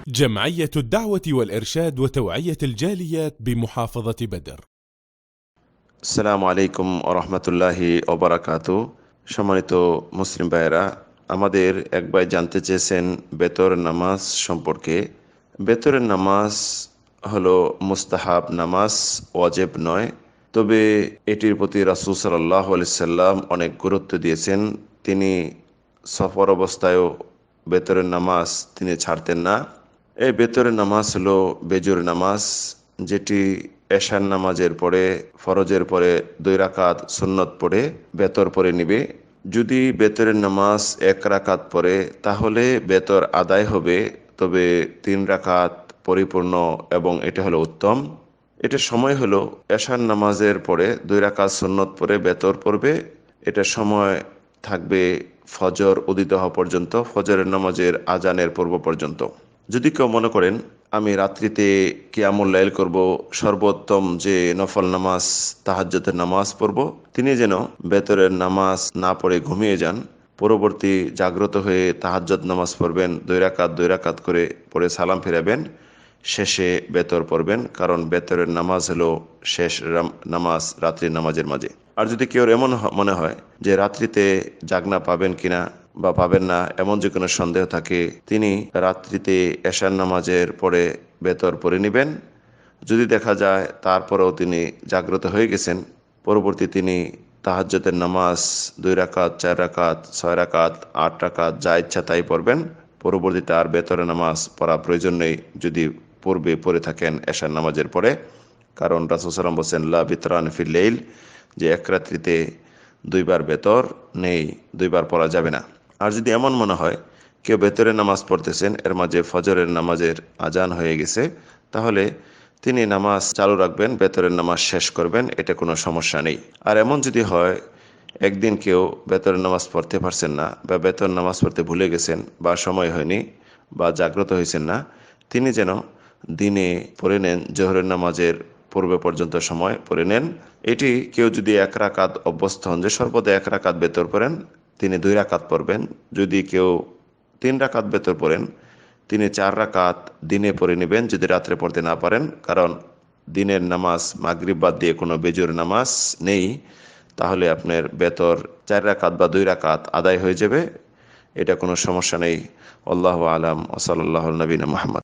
جمعية الدعوة والإرشاد وتوعية الجاليات بمحافظة بدر। আসসালামু আলাইকুম ওরহমতুল্লাহি ওবারাকাতু। সম্মানিত মুসলিম ভাইয়েরা, আমাদের এক ভাই জানতে চেয়েছেন বেতর নামাজ সম্পর্কে। বেতরের নামাজ হলো মুস্তাহাব নামাজ, ওয়াজিব নয়। তবে এটির প্রতি রাসূল সাল্লাল্লাহু আলাইহি সাল্লাম অনেক গুরুত্ব দিয়েছেন। তিনি সফর অবস্থায়ও বেতরের নামাজ তিনি ছাড়তেন না। এই বেতরের নামাজ হলো বেজুর নামাজ, যেটি এশার নামাজের পরে, ফরজের পরে 2 রাকাত সুন্নত পড়ে বেতর পড়ে নিবে। যদি বেতরের নামাজ 1 রাকাত পড়ে তাহলে বেতর আদায় হবে, তবে 3 রাকাত পরিপূর্ণ, এবং এটা হলো উত্তম। এটার সময় হলো এশার নামাজের পরে 2 রাকাত সুন্নত পড়ে বেতর পড়বে। এটার সময় থাকবে ফজর উদিত হওয়া পর্যন্ত, ফজরের নামাজের আজানের পূর্ব পর্যন্ত। যদি কেউ মনে করেন আমি রাত্রিতে কিয়ামুল লাইল করব, সর্বোত্তম যে নফল নামাজ তাহাজ্জুদের নামাজ পড়ব, তিনি যেন বেতরের নামাজ না পড়ে ঘুমিয়ে যান। পরবর্তী জাগ্রত হয়ে তাহাজ্জুদ নামাজ পড়বেন, 2 রাকাত 2 রাকাত করে পড়ে সালাম ফিরাবেন, শেষে বেতর পড়বেন। কারণ বেতরের নামাজ হলো শেষ নামাজ রাত্রির নামাজের মাঝে। আর যদি কেউ এমন মনে হয় যে রাত্রিতে জাগনা পাবেন কিনা বা পাবেন না, এমন যে কোনো সন্দেহ থাকে, তিনি রাত্রিতে এশার নামাজের পরে বেতর পড়ে নেবেন। যদি দেখা যায় তারপরেও তিনি জাগ্রত হয়ে গেছেন, পরবর্তী তিনি তাহাজ্জুদের নামাজ 2 রাকাত 4 রাকাত 6 রাকাত 8 রাকাত যা ইচ্ছা তাই পড়বেন। পরবর্তীতে আর বেতরে নামাজ পড়া প্রয়োজন নেই যদি পূর্বে পড়ে থাকেন এশার নামাজের পরে। কারণ রাসূল সাল্লাল্লাহু আলাইহি ওয়াসাল্লাম বলেছেন লা বিতরান ফিল লাইল, যে এক রাত্রিতে 2 বার বেতর নেই, 2 বার পড়া যাবে না। আর যদি এমন মনে হয় কেউ বেতরের নামাজ পড়তেছেন, এর মাঝে ফজরের নামাজের আজান হয়ে গেছে, তাহলে তিনি নামাজ চালু রাখবেন, বেতরের নামাজ শেষ করবেন, এটা কোনো সমস্যা নেই। আর এমন যদি হয় একদিন কেউ বেতরের নামাজ পড়তে পারছেন না, বা বেতর নামাজ পড়তে ভুলে গেছেন, বা সময় হয়নি, বা জাগ্রত হয়েছেন না, তিনি যেন দিনে পড়ে নেন, জোহরের নামাজের পূর্বে পর্যন্ত সময় পড়ে নেন। এটি কেউ যদি 1 রাকাত অভ্যস্ত হন যে সর্বদা 1 রাকাত বেতর পড়েন, তিনি 2 রাকাত পড়বেন। যদি কেউ 3 রাকাত বেতর পড়েন, তিনি 4 রাকাত দিনে পড়ে নেবেন যদি রাত্রে পড়তে না পারেন। কারণ দিনের নামাজ মাগরিব বাদ দিয়ে কোনো বেজুর নামাজ নেই, তাহলে আপনার বেতর 4 রাকাত বা 2 রাকাত আদায় হয়ে যাবে, এটা কোনো সমস্যা নেই। আল্লাহু আলাম ওয়া সাল্লাল্লাহু আলা নবিনা মুহাম্মদ।